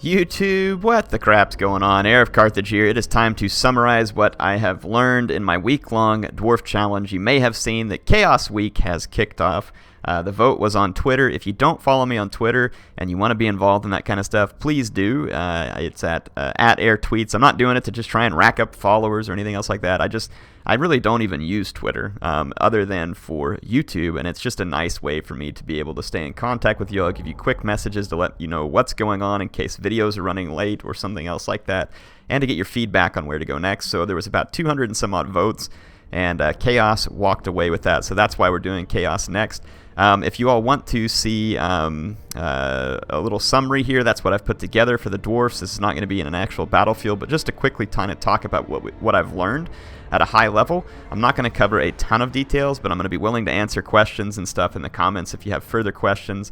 YouTube, what the crap's going on? HeirofCarthage here. It is time to summarize what I have learned in my week-long Dwarf challenge. You may have seen that Chaos Week has kicked off. The vote was on Twitter. If you don't follow me on Twitter and you want to be involved in that kind of stuff, please do. It's at @airtweets. I'm not doing it to just try and rack up followers or anything else like that. I really don't even use Twitter other than for YouTube, and it's just a nice way for me to be able to stay in contact with you. I'll give you quick messages to let you know what's going on in case videos are running late or something else like that, and to get your feedback on where to go next. So there was about 200 and some odd votes, and Chaos walked away with that, so that's why we're doing Chaos next. If you all want to see a little summary here, that's what I've put together for the Dwarfs. This is not going to be in an actual battlefield, but just to quickly kind of talk about what I've learned at a high level. I'm not going to cover a ton of details, but I'm going to be willing to answer questions and stuff in the comments if you have further questions,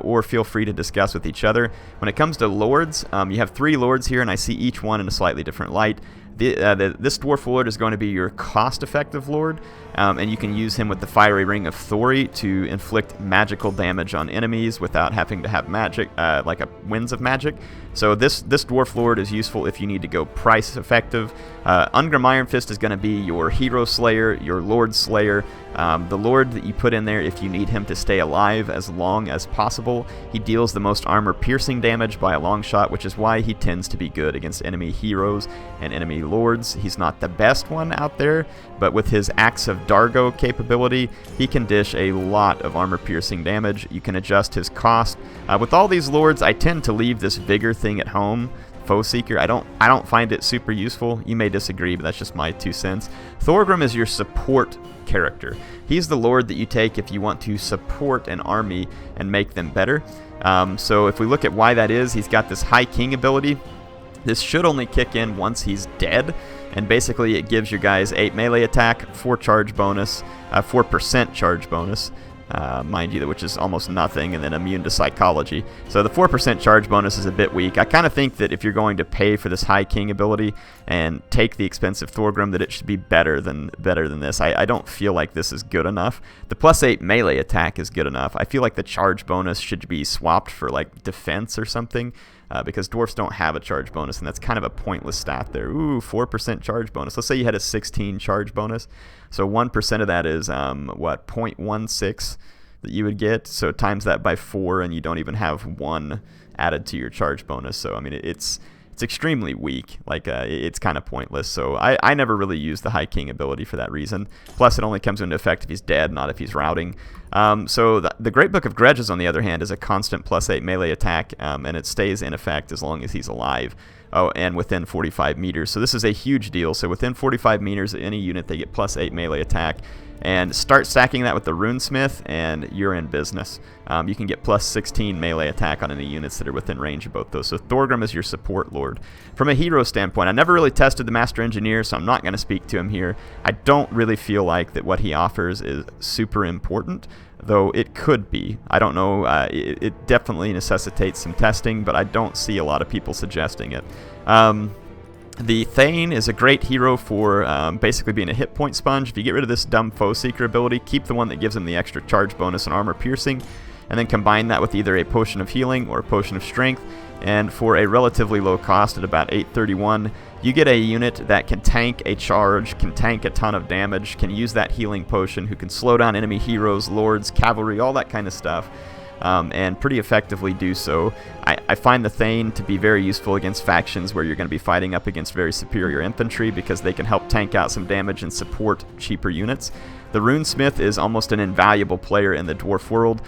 or feel free to discuss with each other. When it comes to lords, you have 3 lords here, and I see each one in a slightly different light. This Dwarf Lord is going to be your cost-effective Lord, and you can use him with the Fiery Ring of Thori to inflict magical damage on enemies without having to have magic, like winds of magic. So this Dwarf Lord is useful if you need to go price-effective. Ungrim Iron Fist is going to be your Hero Slayer, your Lord Slayer, the Lord that you put in there if you need him to stay alive as long as possible. He deals the most armor-piercing damage by a long shot, which is why he tends to be good against enemy heroes and enemy lords. He's not the best one out there, but with his Axe of Dargo capability, he can dish a lot of armor-piercing damage. You can adjust his cost. With all these lords, I tend to leave this Vigor thing at home. Foe Seeker, I don't find it super useful. You may disagree, but that's just my 2 cents. Thorgrim is your support character. He's the lord that you take if you want to support an army and make them better. So if we look at why that is, he's got this High King ability. This should only kick in once he's dead, and basically it gives your guys 8 melee attack, 4 charge bonus, 4% charge bonus, mind you, which is almost nothing, and then immune to psychology. So the 4% charge bonus is a bit weak. I kind of think that if you're going to pay for this High King ability and take the expensive Thorgrim, that it should be better than this. I don't feel like this is good enough. The +8 melee attack is good enough. I feel like the charge bonus should be swapped for like defense or something. Because Dwarfs don't have a charge bonus, and that's kind of a pointless stat there. Ooh, 4% charge bonus. Let's say you had a 16 charge bonus. So 1% of that is, 0.16 that you would get. So times that by 4, and you don't even have 1 added to your charge bonus. So, I mean, it's extremely weak. Like, it's kind of pointless. So I never really use the High King ability for that reason. Plus, it only comes into effect if he's dead, not if he's routing. So the Great Book of Grudges, on the other hand, is a constant +8 melee attack, and it stays in effect as long as he's alive. Oh, and within 45 meters. So this is a huge deal. So within 45 meters of any unit, they get +8 melee attack. And start stacking that with the Runesmith, and you're in business. You can get +16 melee attack on any units that are within range of both those. So Thorgrim is your support lord. From a hero standpoint, I never really tested the Master Engineer, so I'm not going to speak to him here. I don't really feel like that what he offers is super important, though it could be. I don't know. It definitely necessitates some testing, but I don't see a lot of people suggesting it. The Thane is a great hero for basically being a hit point sponge. If you get rid of this dumb Foe Seeker ability, keep the one that gives him the extra charge bonus and armor piercing, and then combine that with either a Potion of Healing or a Potion of Strength. And for a relatively low cost at about 831, you get a unit that can tank a charge, can tank a ton of damage, can use that healing potion, who can slow down enemy heroes, lords, cavalry, all that kind of stuff. And pretty effectively do so. I find the Thane to be very useful against factions where you're going to be fighting up against very superior infantry, because they can help tank out some damage and support cheaper units. The Runesmith is almost an invaluable player in the Dwarf world.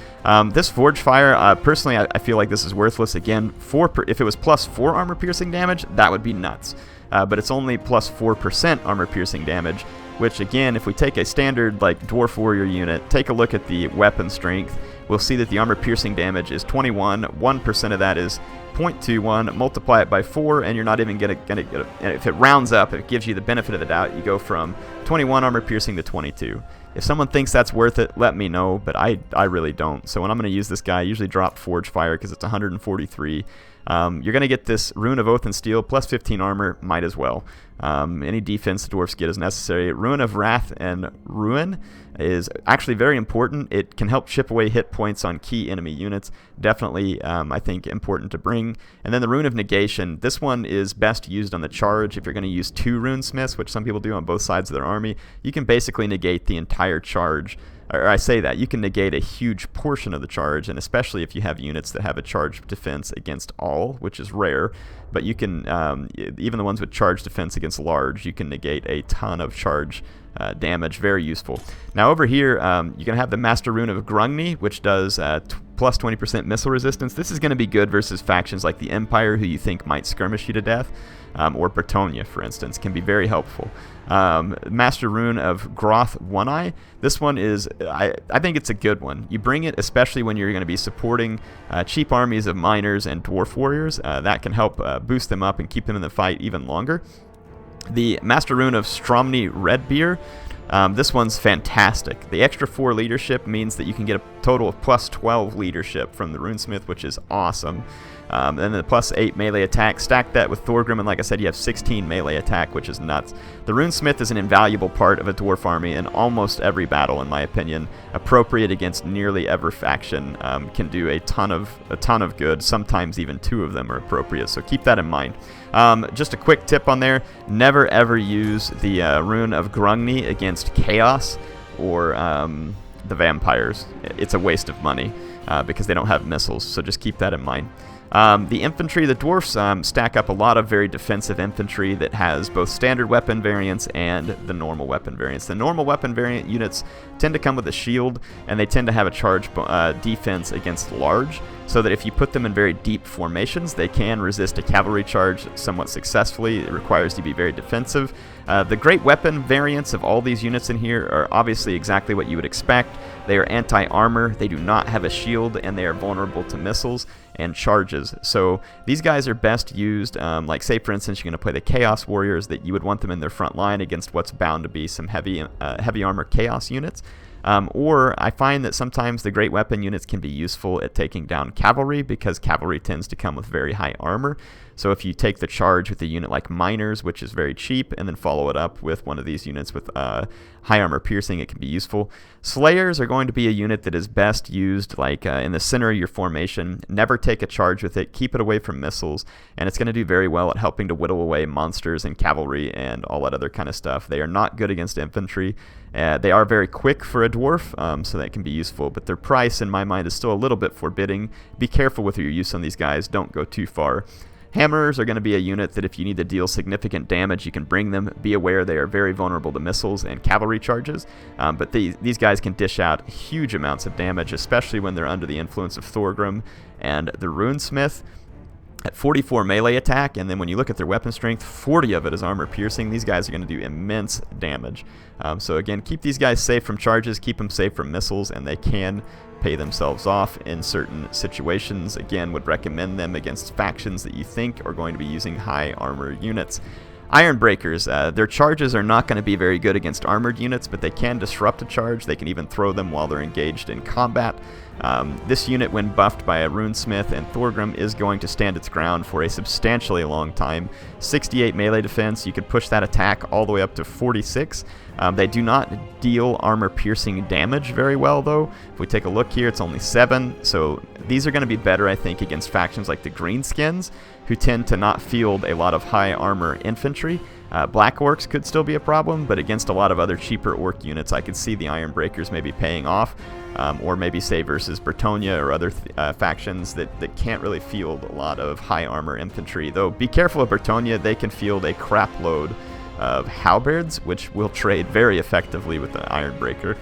This Forge Fire, personally, I feel like this is worthless. Again, if it was +4 armor piercing damage, that would be nuts. But it's only +4% armor piercing damage, which again, if we take a standard like Dwarf Warrior unit, take a look at the weapon strength, we'll see that the armor piercing damage is 21, 1% of that is 0.21, multiply it by 4, and you're not even gonna get it. If it rounds up, it gives you the benefit of the doubt, you go from 21 armor piercing to 22. If someone thinks that's worth it, let me know, but I really don't. So when I'm going to use this guy, I usually drop Forge Fire because it's 143. You're going to get this Rune of Oath and Steel plus 15 armor, might as well. Any defense the dwarfs get is necessary. Rune of Wrath and Ruin is actually very important. It can help chip away hit points on key enemy units. Definitely, I think, important to bring. And then the Rune of Negation. This one is best used on the charge. If you're going to use 2 runesmiths, which some people do on both sides of their army, you can basically negate the entire charge. Or I say that, you can negate a huge portion of the charge, and especially if you have units that have a charge defense against all, which is rare, but you can, even the ones with charge defense against large, you can negate a ton of charge damage. Very useful. Now over here, you're going to have the Master Rune of Grundy, which does plus 20% missile resistance. This is going to be good versus factions like the Empire, who you think might skirmish you to death, or Bretonnia, for instance, can be very helpful. Master Rune of Groth One Eye. This one is, I think it's a good one. You bring it especially when you're going to be supporting cheap armies of miners and dwarf warriors. That can help boost them up and keep them in the fight even longer. The Master Rune of Stromny Redbeard. This one's fantastic. The extra 4 leadership means that you can get a total of plus 12 leadership from the runesmith, which is awesome. And then the plus 8 melee attack. Stack that with Thorgrim, and like I said, you have 16 melee attack, which is nuts. The runesmith is an invaluable part of a dwarf army in almost every battle, in my opinion. Appropriate against nearly every faction. Can do a ton of good. Sometimes even 2 of them are appropriate, so keep that in mind. Just a quick tip on there: never ever use the Rune of Grundy against Chaos or the vampires. It's a waste of money because they don't have missiles, so just keep that in mind. The infantry, the dwarfs stack up a lot of very defensive infantry that has both standard weapon variants and the normal weapon variants. The normal weapon variant units tend to come with a shield, and they tend to have a charge defense against large, so that if you put them in very deep formations, they can resist a cavalry charge somewhat successfully. It requires you to be very defensive. The great weapon variants of all these units in here are obviously exactly what you would expect. They are anti-armor, they do not have a shield, and they are vulnerable to missiles and charges. So these guys are best used, like say for instance you're going to play the Chaos Warriors, that you would want them in their front line against what's bound to be some heavy armor Chaos units. Or I find that sometimes the great weapon units can be useful at taking down cavalry, because cavalry tends to come with very high armor. So if you take the charge with a unit like Miners, which is very cheap, and then follow it up with one of these units with high armor piercing, it can be useful. Slayers are going to be a unit that is best used like in the center of your formation. Never take a charge with it, keep it away from missiles, and it's going to do very well at helping to whittle away monsters and cavalry and all that other kind of stuff. They are not good against infantry. They are very quick for a dwarf, so that can be useful, but their price in my mind is still a little bit forbidding. Be careful with your use on these guys, don't go too far. Hammerers are going to be a unit that if you need to deal significant damage, you can bring them. Be aware they are very vulnerable to missiles and cavalry charges, but these guys can dish out huge amounts of damage, especially when they're under the influence of Thorgrim and the Runesmith. At 44 melee attack, and then when you look at their weapon strength, 40 of it is armor piercing. These guys are going to do immense damage. So again, keep these guys safe from charges, keep them safe from missiles, and they can pay themselves off in certain situations. Again, would recommend them against factions that you think are going to be using high armor units. Iron Breakers, their charges are not going to be very good against armored units, but they can disrupt a charge. They can even throw them while they're engaged in combat. This unit, when buffed by a Runesmith and Thorgrim, is going to stand its ground for a substantially long time. 68 melee defense, you could push that attack all the way up to 46. They do not deal armor-piercing damage very well, though. If we take a look here, it's only 7, so these are going to be better, I think, against factions like the Greenskins, who tend to not field a lot of high armor infantry. Black Orcs could still be a problem, but against a lot of other cheaper Orc units, I could see the Iron Breakers maybe paying off, or maybe say versus Bretonnia or other factions that can't really field a lot of high armor infantry. Though be careful of Bretonnia, they can field a crap load of halberds, which will trade very effectively with the Iron Breaker.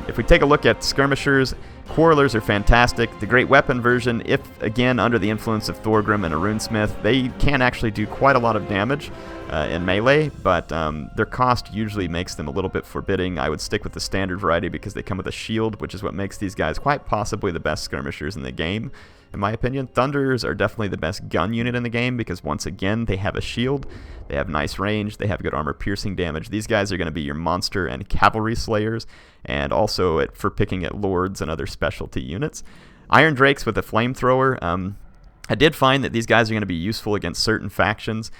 If we take a look at Skirmishers, Quarrelers are fantastic. The great weapon version, if again under the influence of Thorgrim and a Runesmith, they can actually do quite a lot of damage in melee, but their cost usually makes them a little bit forbidding. I would stick with the standard variety because they come with a shield, which is what makes these guys quite possibly the best skirmishers in the game, in my opinion. Thunders are definitely the best gun unit in the game because, once again, they have a shield, they have nice range, they have good armor piercing damage. These guys are going to be your monster and cavalry slayers, and also for picking at lords and other specialty units. Iron Drakes with a flamethrower. I did find that these guys are going to be useful against certain factions.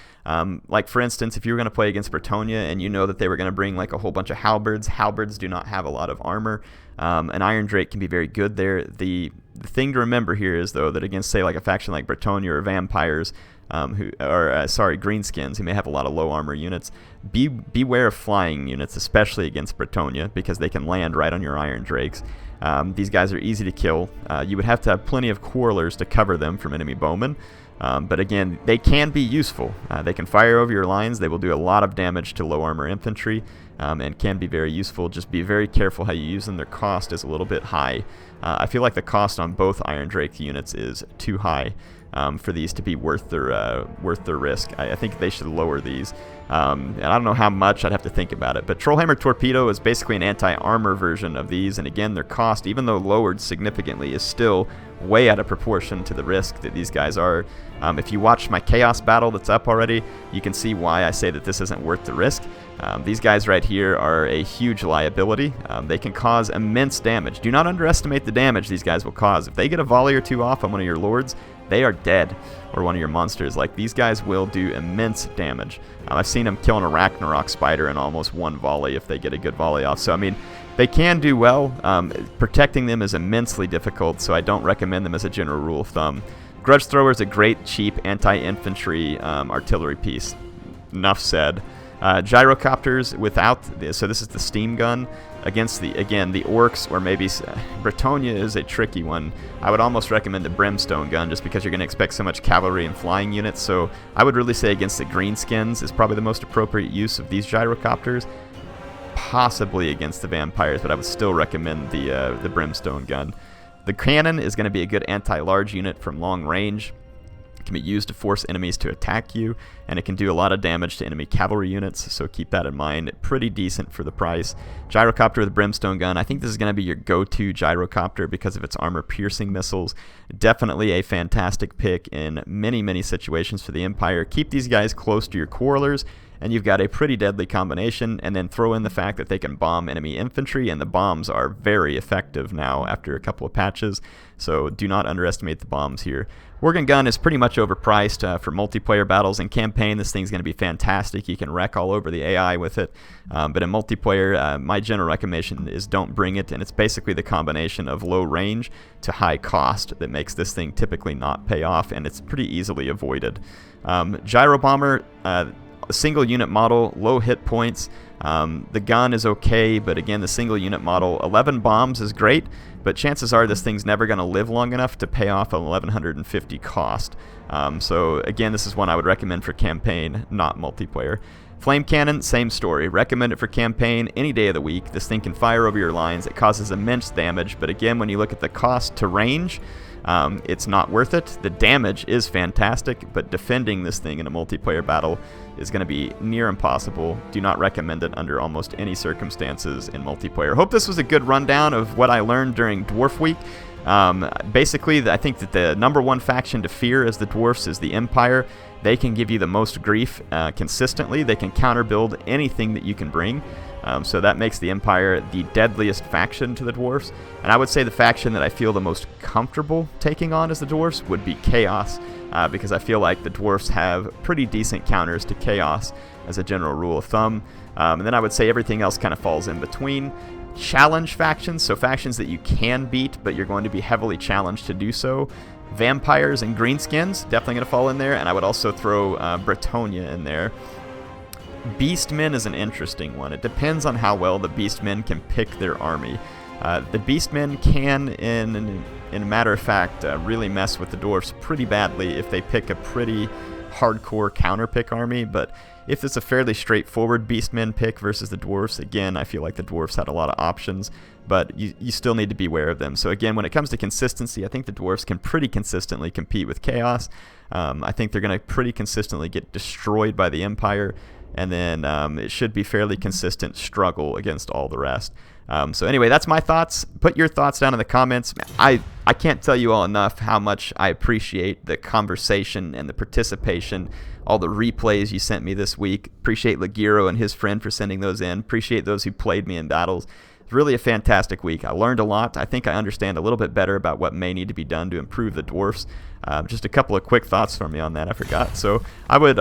Like, for instance, if you were going to play against Bretonnia and you know that they were going to bring like a whole bunch of halberds. Halberds do not have a lot of armor. An Iron Drake can be very good there. The thing to remember here is, though, that against, say, like a faction like Bretonnia or vampires, greenskins, who may have a lot of low armor units, beware of flying units, especially against Bretonnia, because they can land right on your Iron Drakes. These guys are easy to kill. You would have to have plenty of quarrelers to cover them from enemy bowmen. But again, they can be useful. They can fire over your lines. They will do a lot of damage to low armor infantry, and can be very useful. Just be very careful how you use them. Their cost is a little bit high. I feel like the cost on both Iron Drake units is too high for these to be worth their risk. I think they should lower these. And I don't know how much, I'd have to think about it. But Trollhammer Torpedo is basically an anti-armor version of these, and again, their cost, even though lowered significantly, is still way out of proportion to the risk that these guys are. If you watch my Chaos battle that's up already, you can see why I say that this isn't worth the risk. These guys right here are a huge liability. They can cause immense damage. Do not underestimate the damage these guys will cause. If they get a volley or two off on one of your lords, they are dead, or one of your monsters. Like, these guys will do immense damage. I've seen them killing a Ragnarok spider in almost one volley if they get a good volley off. So, I mean, they can do well. Protecting them is immensely difficult, so I don't recommend them as a general rule of thumb. Grudge Thrower is a great, cheap anti-infantry artillery piece. Enough said. Gyrocopters without this, so this is the steam gun against the orcs, or maybe Bretonnia is a tricky one. I would almost recommend the brimstone gun, just because you're going to expect so much cavalry and flying units. So I would really say against the greenskins is probably the most appropriate use of these gyrocopters. Possibly against the vampires, but I would still recommend the brimstone gun. The cannon is going to be a good anti-large unit from long range. Can be used to force enemies to attack you, and it can do a lot of damage to enemy cavalry units, so keep that in mind. Pretty decent for the price. Gyrocopter with a brimstone gun, I think this is going to be your go-to gyrocopter because of its armor-piercing missiles. Definitely a fantastic pick in many, many situations for the Empire. Keep these guys close to your quarrelers, and you've got a pretty deadly combination, and then throw in the fact that they can bomb enemy infantry, and the bombs are very effective now after a couple of patches, so do not underestimate the bombs here. Worgen Gun is pretty much overpriced for multiplayer battles. In campaign, this thing's going to be fantastic. You can wreck all over the AI with it, but in multiplayer, my general recommendation is don't bring it, and it's basically the combination of low range to high cost that makes this thing typically not pay off, and it's pretty easily avoided. Gyro Bomber, a single unit model, low hit points. The gun is okay, but again, the single unit model, 11 bombs is great, but chances are this thing's never going to live long enough to pay off an 1150 cost. So again, this is one I would recommend for campaign, not multiplayer. Flame Cannon, same story. Recommend it for campaign any day of the week. This thing can fire over your lines. It causes immense damage, but again, when you look at the cost to range, it's not worth it. The damage is fantastic, but defending this thing in a multiplayer battle is going to be near impossible. Do not recommend it under almost any circumstances in multiplayer. Hope this was a good rundown of what I learned during Dwarf Week. Basically, I think that the number one faction to fear as the Dwarfs is the Empire. They can give you the most grief consistently. They can counter-build anything that you can bring. So that makes the Empire the deadliest faction to the Dwarfs. And I would say the faction that I feel the most comfortable taking on as the Dwarfs would be Chaos, because I feel like the Dwarfs have pretty decent counters to Chaos as a general rule of thumb. And then I would say everything else kind of falls in between. Challenge factions, so factions that you can beat, but you're going to be heavily challenged to do so. Vampires and Greenskins, definitely going to fall in there, and I would also throw Bretonnia in there. Beastmen is an interesting one. It depends on how well the Beastmen can pick their army. The Beastmen can, in a matter of fact, really mess with the Dwarfs pretty badly if they pick a pretty hardcore counter-pick army, but if it's a fairly straightforward Beastmen pick versus the Dwarfs, again, I feel like the Dwarfs had a lot of options, but you still need to be aware of them. So again, when it comes to consistency, I think the Dwarfs can pretty consistently compete with Chaos. I think they're going to pretty consistently get destroyed by the Empire, and then it should be fairly consistent struggle against all the rest. So anyway, that's my thoughts. Put your thoughts down in the comments. I can't tell you all enough how much I appreciate the conversation and the participation, all the replays you sent me this week. Appreciate Legiro and his friend for sending those in. Appreciate those who played me in battles. really a fantastic week. I learned a lot. I think I understand a little bit better about what may need to be done to improve the Dwarfs. Just a couple of quick thoughts from me on that. I forgot. So I would...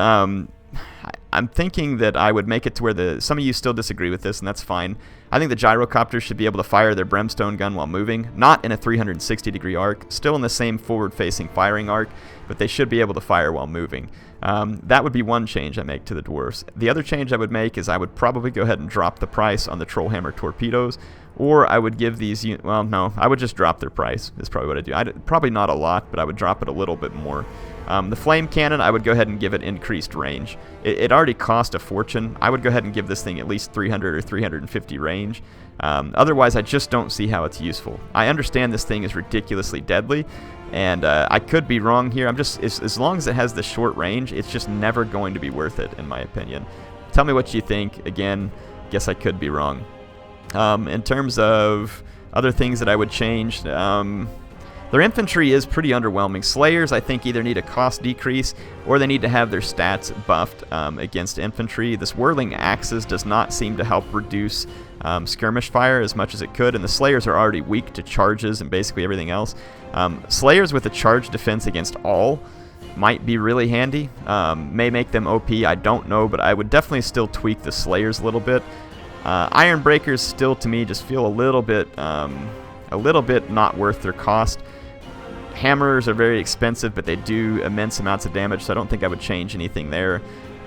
I'm thinking that I would make it to where some of you still disagree with this, and that's fine. I think the Gyrocopters should be able to fire their brimstone gun while moving, not in a 360-degree arc, still in the same forward-facing firing arc, but they should be able to fire while moving. That would be one change I make to the Dwarfs. The other change I would make is I would probably go ahead and drop the price on the Trollhammer torpedoes, or I would give these... Well, no, I would just drop their price is probably what I'd do. Probably not a lot, but I would drop it a little bit more. The flame cannon, I would go ahead and give it increased range. It already cost a fortune. I would go ahead and give this thing at least 300 or 350 range. Otherwise, I just don't see how it's useful. I understand this thing is ridiculously deadly, and I could be wrong here. As long as it has the short range, it's just never going to be worth it, in my opinion. Tell me what you think. Again, guess I could be wrong. In terms of other things that I would change... their infantry is pretty underwhelming. Slayers, I think, either need a cost decrease or they need to have their stats buffed against infantry. This whirling axes does not seem to help reduce skirmish fire as much as it could, and the Slayers are already weak to charges and basically everything else. Slayers with a charge defense against all might be really handy. May make them OP, I don't know, but I would definitely still tweak the Slayers a little bit. Iron Breakers still, to me, just feel a little bit not worth their cost. Hammers are very expensive, but they do immense amounts of damage, so I don't think I would change anything there.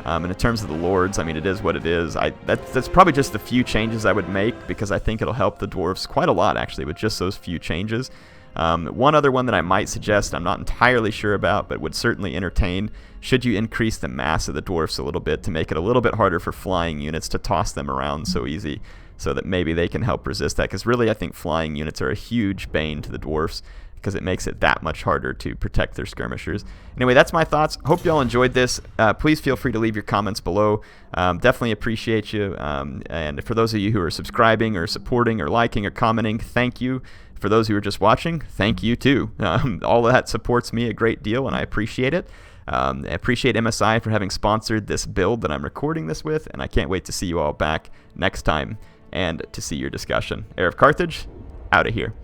And in terms of the Lords, I mean, it is what it is. That's probably just the few changes I would make, because I think it'll help the Dwarfs quite a lot, actually, with just those few changes. One other one that I might suggest, I'm not entirely sure about, but would certainly entertain, should you increase the mass of the Dwarfs a little bit to make it a little bit harder for flying units to toss them around so easy, so that maybe they can help resist that, because really I think flying units are a huge bane to the Dwarfs, because it makes it that much harder to protect their skirmishers. Anyway, that's my thoughts. Hope you all enjoyed this. Please feel free to leave your comments below. Definitely appreciate you. And for those of you who are subscribing or supporting or liking or commenting, thank you. For those who are just watching, thank you too. All of that supports me a great deal, and I appreciate it. I appreciate MSI for having sponsored this build that I'm recording this with, and I can't wait to see you all back next time and to see your discussion. HeirofCarthage, out of here.